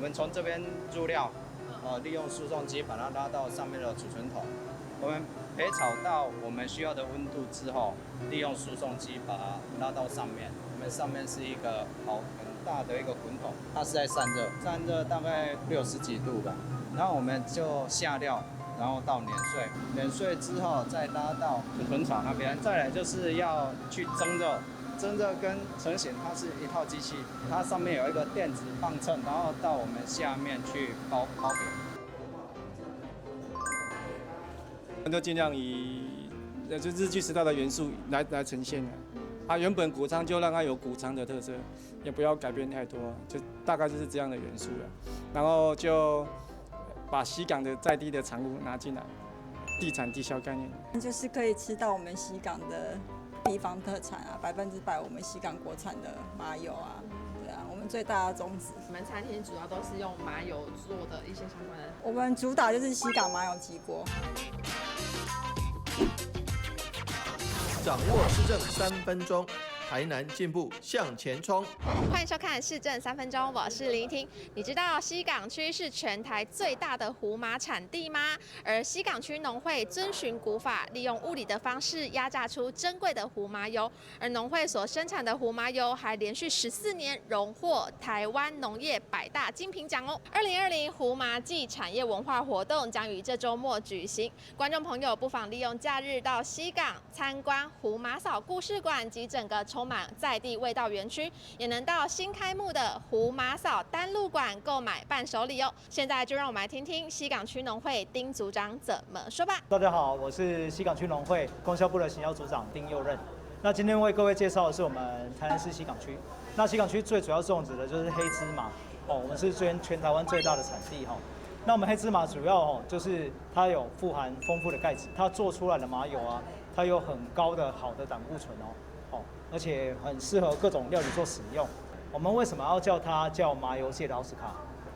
们从这边入料，利用输送机把它拉到上面的储存桶。我们焙炒到我们需要的温度之后，利用输送机把它拉到上面。我们上面是一个很大的一个滚筒，它是在散热大概60几度吧。然后我们就下料，然后到碾碎之后再拉到储存槽那边。再来就是要去蒸热。蒸热跟成型它是一套机器，它上面有一个电子磅秤，然后到我们下面去包饼。我们都尽量以就日据时代的元素来呈现啊。原本谷仓就让它有谷仓的特色，也不要改变太多，就大概就是这样的元素了。然后就把西港的在地的产物拿进来，地产地销概念，就是可以吃到我们西港的地方特产啊，100%我们西港国产的麻油啊，对啊，我们最大的宗旨。我们餐厅主要都是用麻油做的一些相关的。我们主打就是西港麻油鸡锅。掌握市政3分钟，台南进步向前冲。欢迎收看市政3分钟，我是林婷。你知道西港区是全台最大的胡麻产地吗？而西港区农会遵循古法，利用物理的方式压榨出珍贵的胡麻油，而农会所生产的胡麻油还连续14年荣获台湾农业100大精品奖哦。2020胡麻季产业文化活动将于这周末举行，观众朋友不妨利用假日到西港参观胡麻嫂故事馆及整个充满在地味道园区，也能到新开幕的胡麻嫂单路馆购买伴手礼哦。现在就让我们来听听西港区农会丁组长怎么说吧。大家好，我是西港区农会供销部的行销组长丁佑任。那今天为各位介绍的是我们台南市西港区。那西港区最主要种植的就是黑芝麻哦，我们是全台湾最大的产地哈。那我们黑芝麻主要就是它有富含丰富的钙质，它做出来的麻油啊，它有很高的好的胆固醇哦，而且很适合各种料理做使用。我们为什么要叫它叫麻油界的奥斯卡？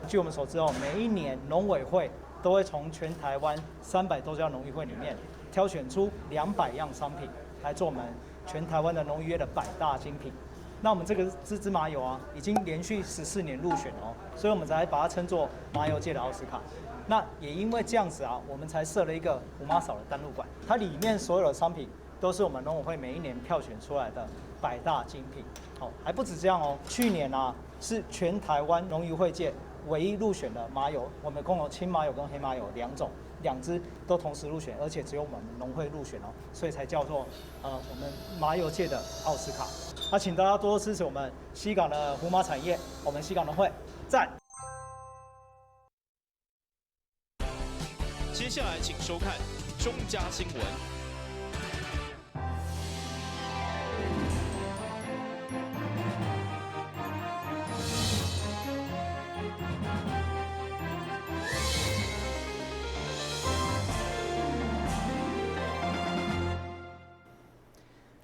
据我们所知哦，每一年农委会都会从全台湾300多家农渔会里面挑选出200样商品来做我们全台湾的农渔业的100大精品。那我们这个芝麻油啊，已经连续14年入选哦，所以我们才把它称作麻油界的奥斯卡。那也因为这样子啊，我们才设了一个胡麻嫂的单路馆，它里面所有的商品都是我们农委会每一年票选出来的100大精品。好，还不止这样哦，去年啊是全台湾农渔会界唯一入选的麻油，我们共有青麻油跟黑麻油2种，2支都同时入选，而且只有我们农会入选哦，所以才叫做我们麻油界的奥斯卡。那请大家多多支持我们西港的胡麻产业，我们西港农会赞。接下来请收看中嘉新闻。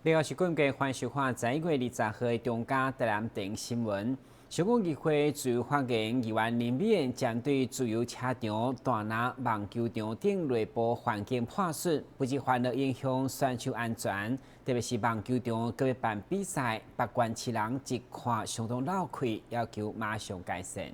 另外是关于番薯花在1月20号的中嘉台南电新闻。小港议会自由发言议员林美燕针对自由车场、大拿网球场等内部环境破损，不止反而影响选手安全，特别是网球场各月办比赛，把关市人一看相当闹气，要求马上改善。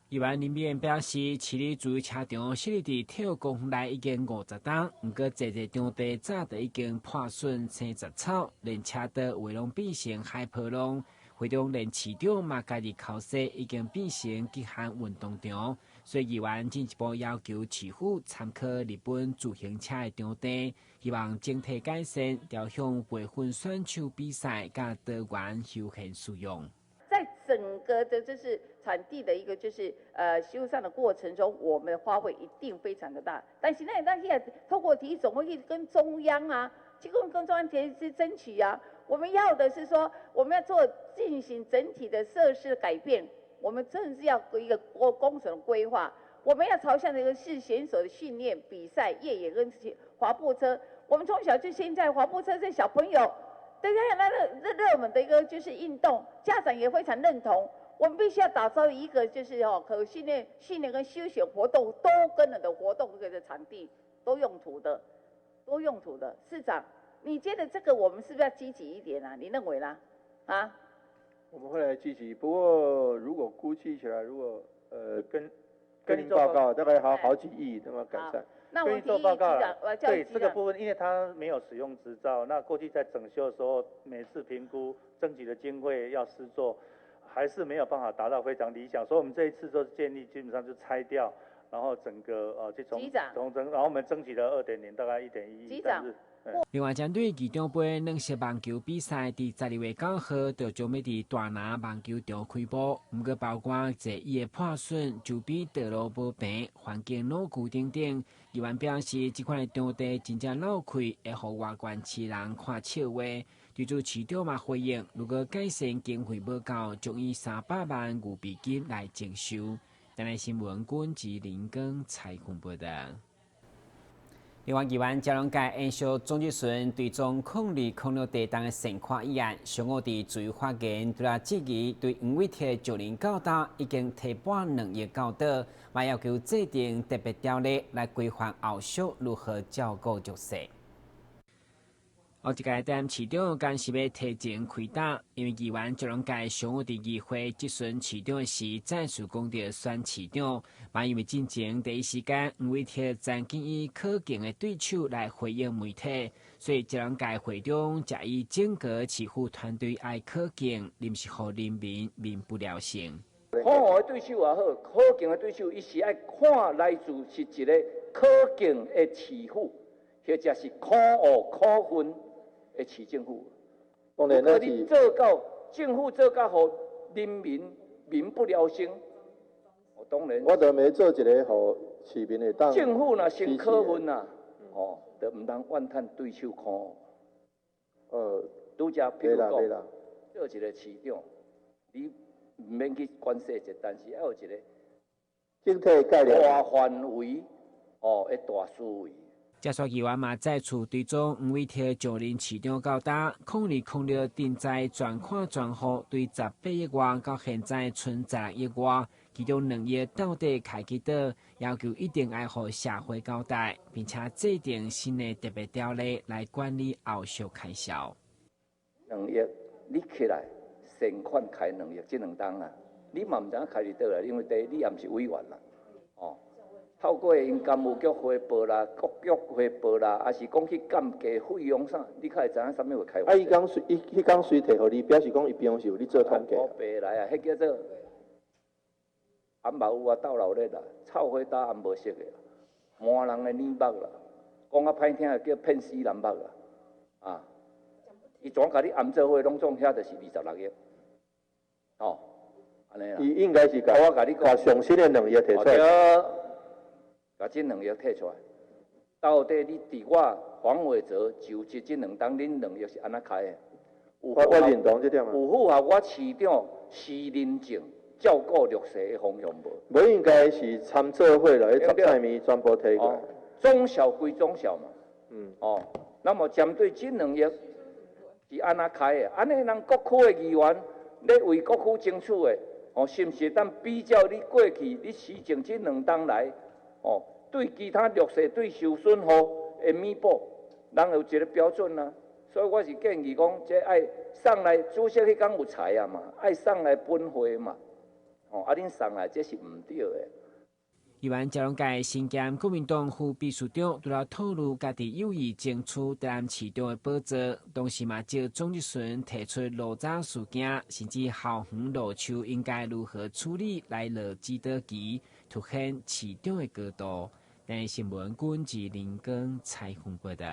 议员林美燕表示，市立自由车场设立伫体育公园内已经50年，不过座场地早就已经破损生杂草，连车道围拢变成海坡路。会中连市长嘛家己考试已经变成极限运动场，所以议员进一步要求市府参考日本自行车的场地，希望整体改善，调向培训选手比赛甲多元休闲使用。在整个的就是产地的一个就是修缮的过程中，我们的花费一定非常的大。但是现在透过体育总会跟中央啊，去跟中央去争取啊。我们要的是说，我们要进行整体的设施的改变，我们真的是要一个工程的规划，我们要朝向的一个是选手的训练、比赛、越野跟滑步车。我们从小就现在滑步车这小朋友，对那热门的一个就是运动，家长也非常认同。我们必须要打造一个就是可训练跟休闲活动都跟人的活动的场地，多用途的。市长。你觉得这个我们是不是要积极一点啊？你认为呢？啊，我们会来积极，不过如果估计起来，如果跟您报告，大概好几亿那么改善。那我做报告了。对局这个部分，因为他没有使用执照，那过去在整修的时候，每次评估征集的经费要施作，还是没有办法达到非常理想，所以我们这一次都建议基本上就拆掉，然后整个就从然后我们征集了2.0，大概1.1亿。局长。另外，针对义中杯软式网球比赛，伫12月9号就将要伫大拿网球场开播。毋过，包括座椅的破损、周边道路无平、环境老旧等等。议员表示，这款的场地真正闹开，会互外观市人看笑话。对此，市长嘛回应，如果改善经费不够，将以300万牛币金来征收。台南新闻管及林根采访报道。另外，议员交通界延续总质询对中0206地档的盛况议案，上午伫自由发言，对啦质疑对黄伟铁就任到达已经提拨2亿到倒，嘛要求制定特别条例来规范后续如何照顾弱势。后一届担任市长干是要提前开打，因为议员交通界上午伫议会质询市长的时，再次讲到选市长，嘛因为进前第一时间黄伟铁曾经以可敬的对手来回应媒体，所以交通界会长才以整个市府团队爱可敬，临时互人民民不聊生。好的对手也好，可敬的对手，伊是爱看来自是一个可敬的市府，或者是可恶可恨的市政府。当然那是做到政府做到，互人民民不聊生。当然，我就没做一个互市民会当。政府若先可恨呐，就唔通怨叹对手可恶。拄则譬如讲，做一个市长，你唔免去管细节，但是要有一个整体概念、大范围的大思维。嘉义议员嘛再次对中黄伟铁就任市长交代，0206定在全款全户对18亿外，到现在剩16亿外，其中2亿到底开去倒，要求一定要互社会交代，并且制定新的特别条例来管理后续开销。 2亿，你起来先款开2亿，这2档啊，你嘛唔知影开伫倒来，因为第一你也毋是委员啦，透过因干务局汇报啦、各局汇报啦，还是讲去减价费用啥，你较会知影啥物会开。伊讲随摕互你，表示讲伊平常时有你做统计。我白来啊，迄叫做安嘛有啊，斗老热啦，臭火打安无熟的，满人的耳目啦，讲啊歹听叫骗死人目啦，啊！伊怎甲你暗做伙拢总遐就是26亿，安尼啦。伊应该是甲上新的2亿摕出来。 把这2亿摕出来，到底你伫我黄伟哲就这2档，恁2亿是安怎开的？我认同这点啊。有符合我市长私人情照顾弱势的方向无？无应该是参做会来10菜米全部摕过来。总效归总效嘛。那么针对这2亿是安怎开的？安尼人各区的议员咧为各区争取的，是毋是当比较你过去你施政这2档来？ 对其他弱势、对受损户的弥补，人有一个标准啊。所以我是建议讲，这爱送来主席迄天有才啊嘛，爱送来分会嘛。恁送来这是唔对的。议员交通界新兼国民党副秘书长，除了透露家己有意争取担任市长的宝座，同时嘛就总日顺提出落闸事件，甚至校园路树应该如何处理来落指导期。 凸显市长的高度。但新闻管制林根采访报道。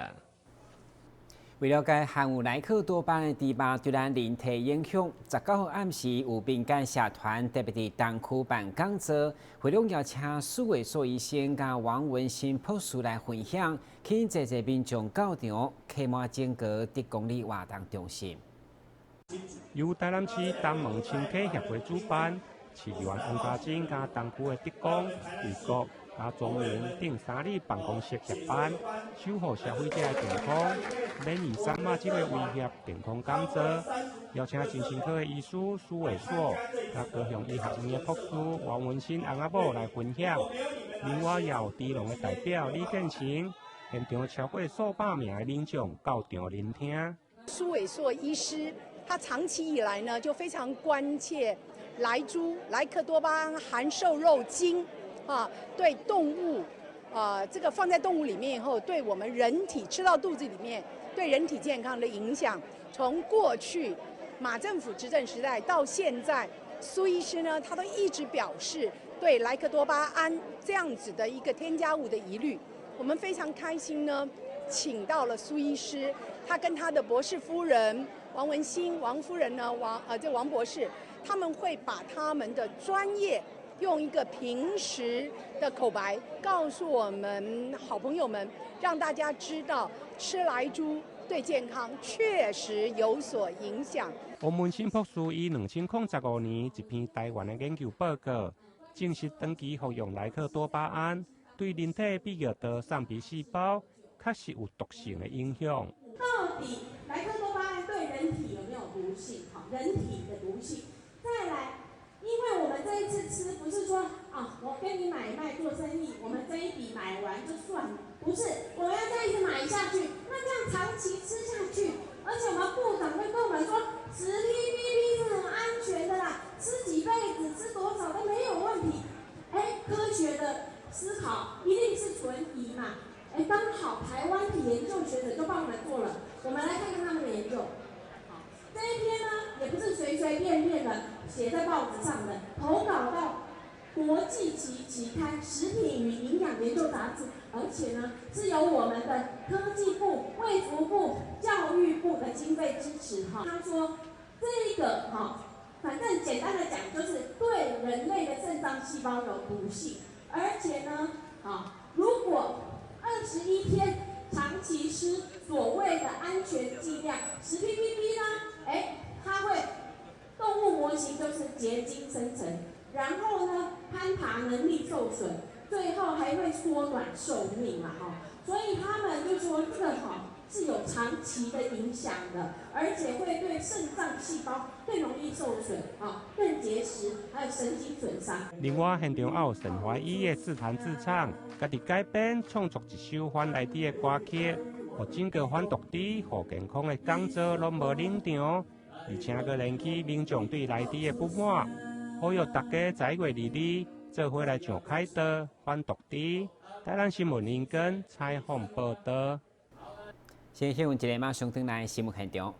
为了解含有莱克多巴胺的猪肉对咱人体影响，19号暗时有民间社团特别伫东区办讲座，会中邀请苏卫所医生甲王文新博士来分享，请济济民众到场启满整个1公里活动中心。由台南市东门清溪协会主办。 市议员王家珍甲东区的职工、卫国、甲庄园等3里办公室协办，守护消费者的健康，免疫三马这个威胁健康讲座，邀请精神科的医师苏卫所，甲高雄医学院的博士王文新翁仔某来分享。另外，也有智农的代表李建成，现场超过数百名的民众到场聆听。苏卫所医师。他长期以来呢就非常关切莱猪、莱克多巴胺含瘦肉精对动物这个放在动物里面以后，对我们人体吃到肚子里面对人体健康的影响，从过去马政府执政时代到现在，苏医师呢他都一直表示对莱克多巴胺这样子的一个添加物的疑虑。我们非常开心呢，请到了苏医师，他跟他的博士夫人王文馨、王夫人呢，王博士，他们会把他们的专业用一个平时的口白告诉我们好朋友们，让大家知道吃莱猪对健康确实有所影响。王文馨博士以2005年一篇台湾的研究报告，证实长期服用莱克多巴胺对人体必要的上皮细胞确实有毒性的影响。到底莱克多巴胺对人体有没有毒性？人体的毒性。再来，因为我们这一次吃不是说我跟你买卖做生意，我们这一笔买完就算了，不是，我要这样一直买下去，那这样长期吃下去，而且我们部长会跟我们说10 ppb 是很安全的啦，吃几辈子吃多少都没有问题。科学的思考一定是存疑嘛。刚好台湾的研究学者就帮我们做了，我们来看看他们的研究。这一篇呢，也不是随随便便的写在报纸上的，投稿到国际期刊《食品与营养研究杂志》，而且呢是由我们的科技部、卫福部、教育部的经费支持。他说这个反正简单的讲，就是对人类的肾脏细胞有毒性，而且呢如果21天长期吃所谓的安全剂量10 ppb 呢，它会动物模型就是结晶生成，然后呢攀爬能力受损，最后还会缩短寿命嘛所以他们就说这个是有长期的影响的，而且会对肾脏细胞更容易受损更结石，还有神经损伤。另外，现场还有陈怀义的自弹自唱，家己改编创作一首反内地的歌曲，互整个反毒猪、互健康的讲座拢无冷场，而且佫引起民众对内地的不满，呼吁大家在1月2日做伙来上凯道反毒猪。台南新闻林根采访报道。先新闻一个马上转来新闻现场。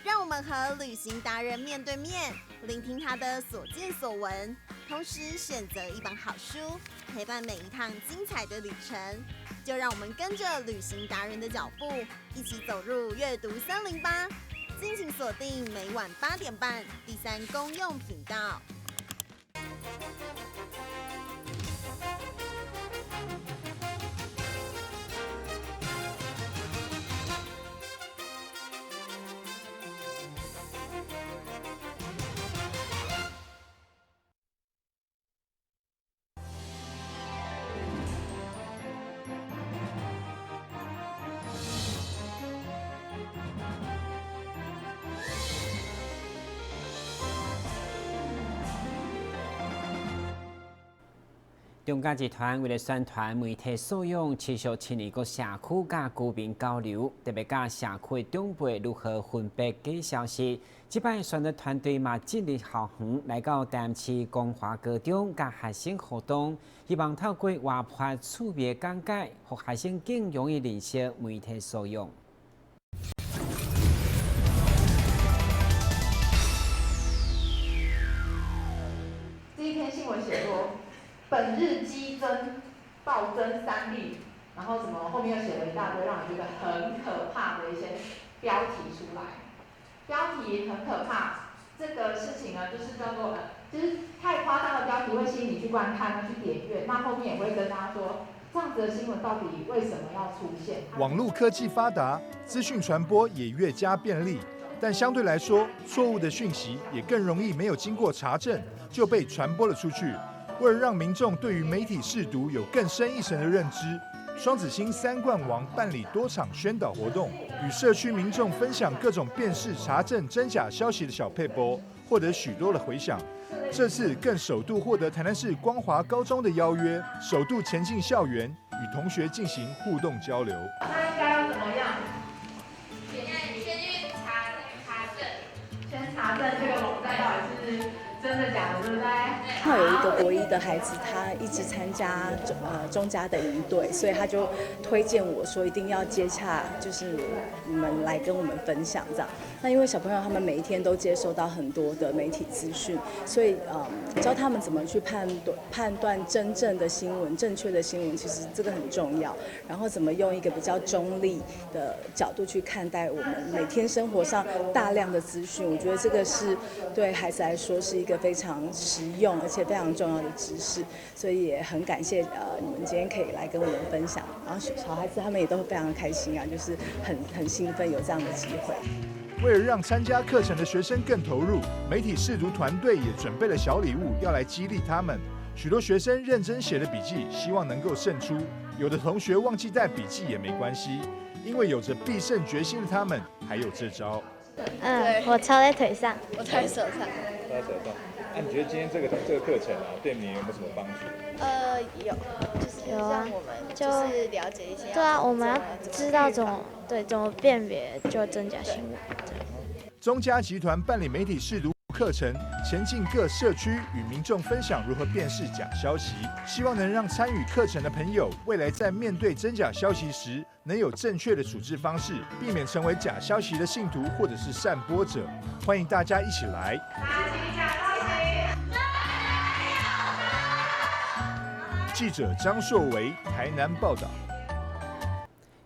让我们和旅行达人面对面，聆听他的所见所闻，同时选择一本好书，陪伴每一趟精彩的旅程。就让我们跟着旅行达人的脚步，一起走入阅读森林吧！敬请锁定每晚8点半第3公用频道。中嘉集团为了宣传媒体素养，持续青年各社区甲居民交流，特别甲社区长辈如何分别假消息。这摆宣传团队嘛，尽力校园来到台南市光华高中甲学生互动，希望透过活泼趣味讲解，让学生更容易认识媒体素养。这一篇新闻写说，本日激增暴增3例，然后什么后面又写了一大堆让人觉得很可怕的一些标题出来。标题很可怕，这个事情呢，就是叫做就是太夸张的标题会吸引你去观看、去点阅，那后面也会跟大家说，这样子的新闻到底为什么要出现？网络科技发达，资讯传播也越加便利，但相对来说，错误的讯息也更容易没有经过查证就被传播了出去。为了让民众对于媒体识读有更深一层的认知，双子星3冠王办理多场宣导活动，与社区民众分享各种辨识查证真假消息的小撇步，获得许多的回响。这次更首度获得台南市光华高中的邀约，首度前进校园，与同学进行互动交流。那应该要怎么样？先去查证，的假的，对不对？那有一个国一的孩子，他一直参加中家的营队，所以他就推荐我说一定要接洽，就是你们来跟我们分享这样。那因为小朋友他们每一天都接收到很多的媒体资讯，所以教他们怎么去判断真正的新闻、正确的新闻，其实这个很重要。然后怎么用一个比较中立的角度去看待我们每天生活上大量的资讯，我觉得这个是对孩子来说是一个非常实用而且非常重要的知识，所以也很感谢你们今天可以来跟我们分享，然后小孩子他们也都非常开心啊，就是很兴奋有这样的机会。为了让参加课程的学生更投入，媒体识读团队也准备了小礼物要来激励他们。许多学生认真写的笔记，希望能够胜出。有的同学忘记带笔记也没关系，因为有着必胜决心的他们，还有这招。我抄在腿上，我抄在手上。抄在手上。那你觉得今天这个课程啊，对你有没有什么帮助？有，就是让我们就是了解一些。对啊，我们要知道怎么辨别就真假新闻。中嘉集团办理媒体识读课程，前进各社区与民众分享如何辨识假消息，希望能让参与课程的朋友未来在面对真假消息时，能有正确的处置方式，避免成为假消息的信徒或者是散播者。欢迎大家一起来。记者张硕维台南报道。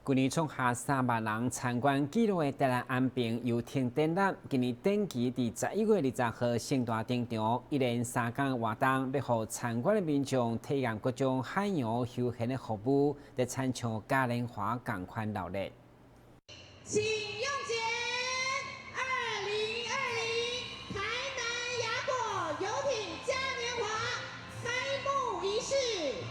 今年创下3万人参观纪录的台南安平游艇展览，今年定期伫11月20号盛大登场，一连3天活动，要让参观的民众体验各种海洋休闲的服务，在参像嘉年华同款热闹。请用钱！2020台南雅果游艇嘉年华开幕仪式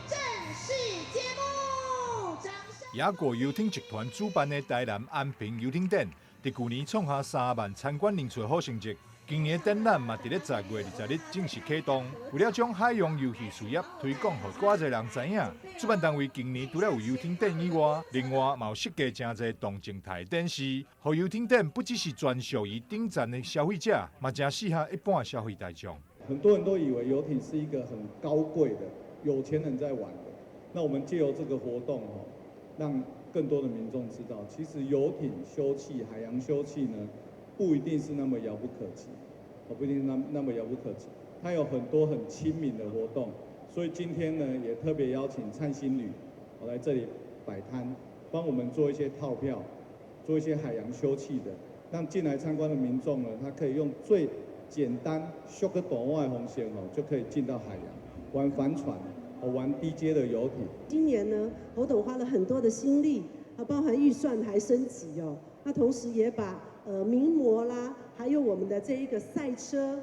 正式揭幕，掌声！雅果游艇集团主办的台南安平游艇展，伫去年创下3万参观人次的好成绩。今年的展览嘛，伫咧10月20日正式启动。为了将海洋游戏事业推广，互更侪人知影，主办单位今年除了有游艇展以外，另外嘛有设计真侪动静态展示，互游艇展不只是专属于顶站的消费者，嘛真适合一般消费大众。很多人都以为游艇是一个很高贵的、有钱人在玩的。那我们借由这个活动让更多的民众知道，其实游艇休憩、海洋休憩呢，不一定是那么遥不可及，不一定那么遥不可及，它有很多很亲民的活动。所以今天呢，也特别邀请灿星旅来这里摆摊，帮我们做一些套票，做一些海洋休憩的，让进来参观的民众呢，他可以用最简单、修个短外红线就可以进到海洋玩帆船。玩低阶的游艇。今年呢，侯董花了很多的心力，包含预算还升级哦。那同时也把名模啦，还有我们的这一个赛车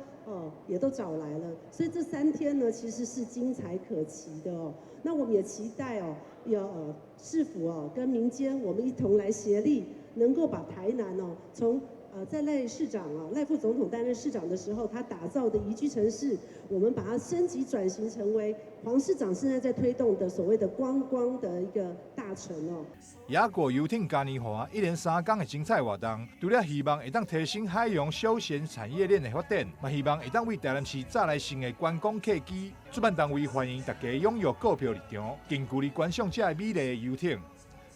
也都找来了。所以这3天呢，其实是精彩可期的哦。那我们也期待有市府跟民间我们一同来协力，能够把台南从在赖市长赖副总统担任市长的时候，他打造的宜居城市，我们把它升级转型成为黄市长现在在推动的所谓的观光的一个大城哦。雅果游艇嘉年华一连3天的精彩活动，除了希望会当提升海洋休闲产业链的发展，嘛希望会当为台南市带来新的观光契机。主办单位欢迎大家拥有购票入场，近距离观赏这美丽的游艇。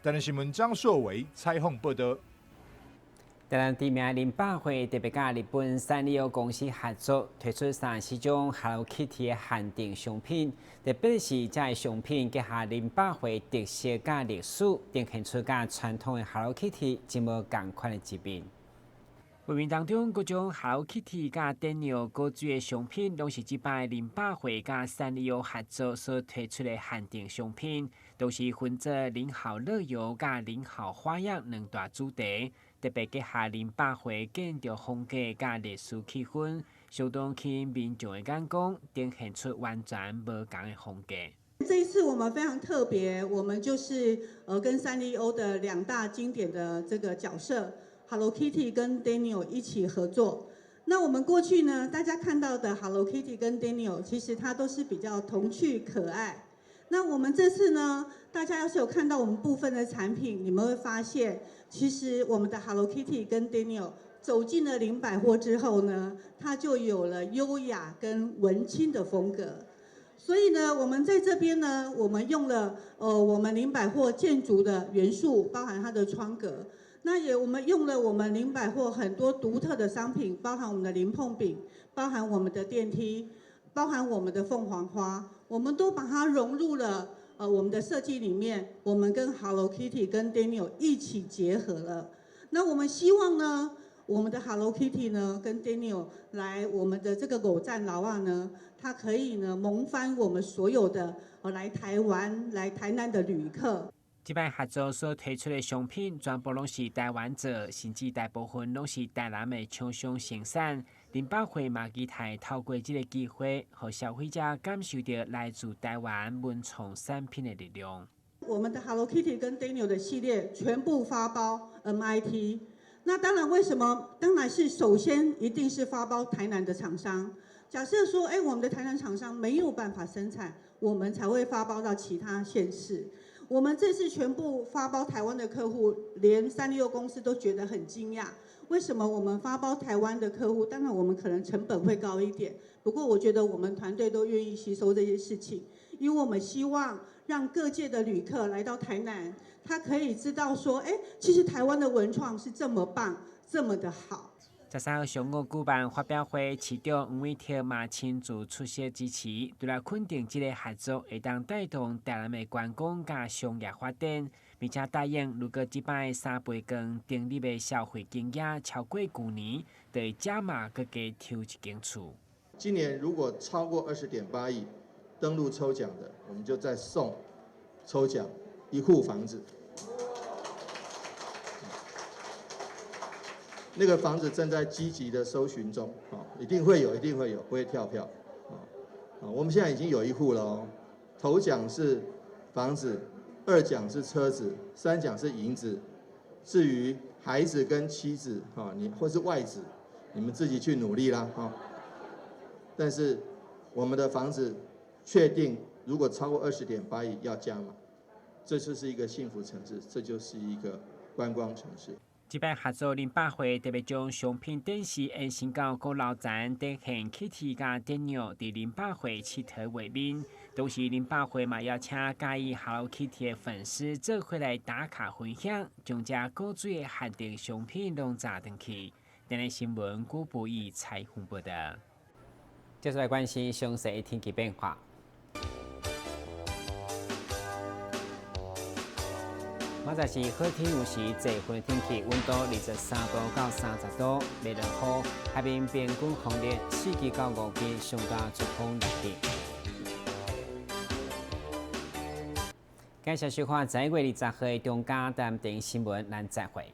台南新闻张硕维采访报道。台南知名林百货特别甲日本三丽鸥公司合作，推出34种 Hello Kitty 的限定商品。特别是这些商品结合林百货特色甲历史，呈现出甲传统的 Hello Kitty 真无同款的一面。画面当中各种 Hello Kitty 甲电鸟果水的商品，拢是即摆林百货甲三丽鸥合作所推出的限定商品，都是分做零号乐游甲零号花样两大主题。特别结合林百货建筑风格甲历史气氛，相当吸引民众的眼光，呈现出完全无同的风格。这一次我们非常特别，我们就是跟三丽鸥的2大经典的这个角色 Hello Kitty 跟 Daniel 一起合作。那我们过去呢，大家看到的 Hello Kitty 跟 Daniel， 其实它都是比较童趣可爱。那我们这次呢，大家要是有看到我们部分的产品，你们会发现，其实我们的 Hello Kitty 跟 Daniel 走进了林百货之后呢，它就有了优雅跟文青的风格。所以呢，我们在这边呢，我们用了我们林百货建筑的元素，包含它的窗格。那我们用了我们林百货很多独特的商品，包含我们的林碰饼，包含我们的电梯，包含我们的凤凰花，我们都把它融入了我们的设计里面。我们跟 Hello Kitty 跟 Daniel 一起结合了。那我们希望呢，我们的 Hello Kitty 呢跟 Daniel 来我们的这个偶战老啊呢，它可以呢萌翻我们所有的来台湾、来台南的旅客。这摆合作所推出的商品，全部拢是台湾做，甚至大部分拢是台南的厂商生产。林百货嘛，期待透过这个机会，让消费者感受到来自台湾文创产品的力量。我们的 Hello Kitty 跟 Daniel 的系列全部发包 MIT。那当然，为什么？当然是首先一定是发包台南的厂商。假设说，我们的台南厂商没有办法生产，我们才会发包到其他县市。我们这次全部发包台湾的客户，连366公司都觉得很惊讶。为什么我们发包台湾的客户？当然我们可能成本会高一点，不过我觉得我们团队都愿意吸收这些事情，因为我们希望让各界的旅客来到台南，他可以知道说，其实台湾的文创是这么棒，这么的好。13号上午举办发表会，市长黄伟哲嘛亲自出席支持，对来肯定这个合作会当带动台南的观光加商业发展，并且答应如果这摆3倍券订立的消费金额超过去年，就会加码各加抽一间厝。今年如果超过20.8亿登录抽奖的，我们就再送抽奖1户房子。那个房子正在积极的搜寻中，一定会有，不会跳票。我们现在已经有1户了哦。头奖是房子，2奖是车子，3奖是银子。至于孩子跟妻子，你或是外子，你们自己去努力啦，但是我们的房子确定，如果超过20.8亿要加码，这就是一个幸福城市，这就是一个观光城市。这摆合作林百货特别将商品展示延伸到高楼站，展现 Kitty 甲 Daniel 伫林百货佚佗画面。同时，林百货嘛邀请介意 Hello Kitty 的粉丝做回来打卡分享，将这古水的限定商品拢炸登去。今日新闻古不易采访报道。接下来关心详细天气变化。明仔是好天有时侪云天气，温度23度到30度，袂落雨，海面边境风力4级到5级，上到吹风6级。感谢收看10月20号的中嘉台电新闻，咱再会。